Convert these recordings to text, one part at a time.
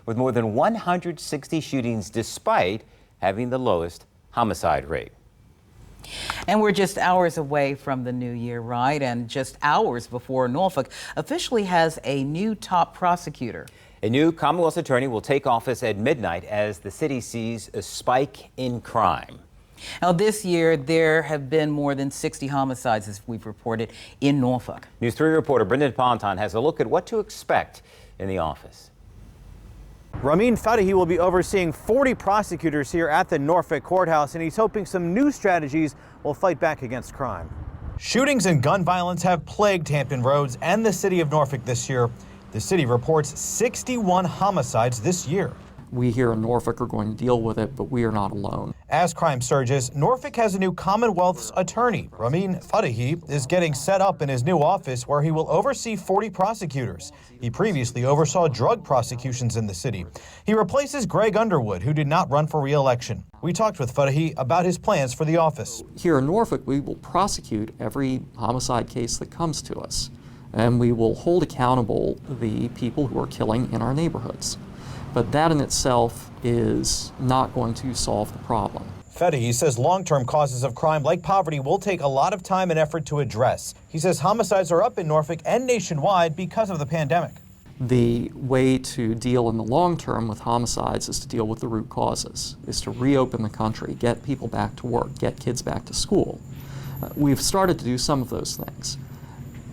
with more than 160 shootings despite having the lowest homicide rate. And we're just hours away from the new year, right? And just hours before Norfolk officially has a new top prosecutor. A new Commonwealth attorney will take office at midnight as the city sees a spike in crime. Now, this year, there have been more than 60 homicides, as we've reported, in Norfolk. News 3 reporter Brendan Ponton has a look at what to expect in the office. Ramin Fadahi will be overseeing 40 prosecutors here at the Norfolk courthouse, and he's hoping some new strategies will fight back against crime. Shootings and gun violence have plagued Hampton Roads and the city of Norfolk this year. The city reports 61 homicides this year. We here in Norfolk are going to deal with it, but we are not alone. As crime surges, Norfolk has a new Commonwealth's attorney. Ramin Fadahi is getting set up in his new office where he will oversee 40 prosecutors. He previously oversaw drug prosecutions in the city. He replaces Greg Underwood, who did not run for re-election. We talked with Fadahi about his plans for the office. Here in Norfolk, we will prosecute every homicide case that comes to us, and we will hold accountable the people who are killing in our neighborhoods. But that in itself is not going to solve the problem. Fadahi says long-term causes of crime like poverty will take a lot of time and effort to address. He says homicides are up in Norfolk and nationwide because of the pandemic. The way to deal in the long term with homicides is to deal with the root causes, is to reopen the country, get people back to work, get kids back to school. We've started to do some of those things.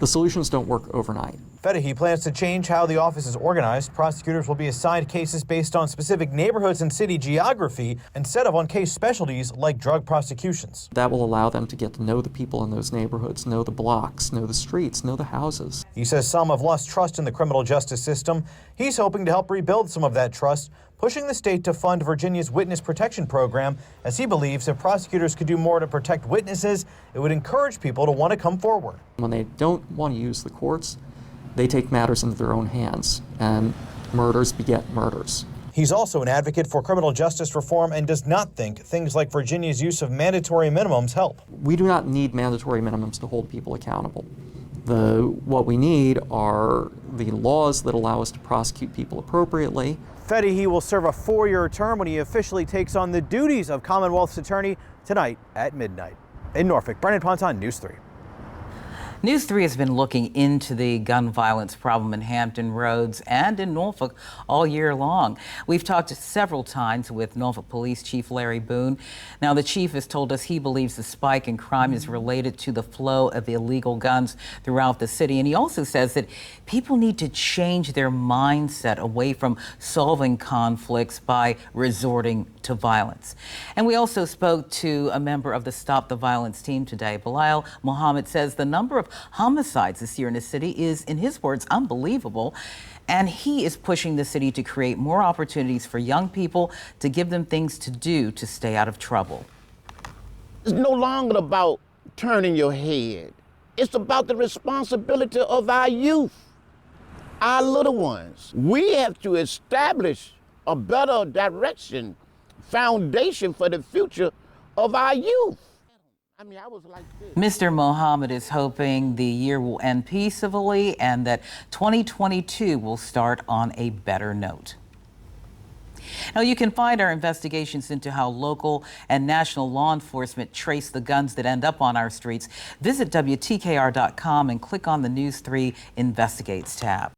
The solutions don't work overnight. Fadahi plans to change how the office is organized. Prosecutors will be assigned cases based on specific neighborhoods and city geography instead of on case specialties like drug prosecutions. That will allow them to get to know the people in those neighborhoods, know the blocks, know the streets, know the houses. He says some have lost trust in the criminal justice system. He's hoping to help rebuild some of that trust, pushing the state to fund Virginia's witness protection program, as he believes if prosecutors could do more to protect witnesses, it would encourage people to want to come forward. When they don't want to use the courts, they take matters into their own hands, and murders beget murders. He's also an advocate for criminal justice reform and does not think things like Virginia's use of mandatory minimums help. We do not need mandatory minimums to hold people accountable. What we need are the laws that allow us to prosecute people appropriately. Fadahi will serve a 4-year term when he officially takes on the duties of Commonwealth's attorney tonight at midnight. In Norfolk, Brendan Ponton, News 3. News 3 has been looking into the gun violence problem in Hampton Roads and in Norfolk all year long. We've talked several times with Norfolk Police Chief Larry Boone. Now, the chief has told us he believes the spike in crime is related to the flow of illegal guns throughout the city. And he also says that people need to change their mindset away from solving conflicts by resorting to violence. And we also spoke to a member of the Stop the Violence team today. Bilal Muhammad says the number of homicides this year in the city is, in his words, unbelievable. And he is pushing the city to create more opportunities for young people to give them things to do to stay out of trouble. It's no longer about turning your head. It's about the responsibility of our youth, our little ones. We have to establish a better direction, foundation for the future of our youth. I was like this. Mr. Mohammed is hoping the year will end peacefully and that 2022 will start on a better note. Now, you can find our investigations into how local and national law enforcement trace the guns that end up on our streets. Visit WTKR.com and click on the News 3 Investigates tab.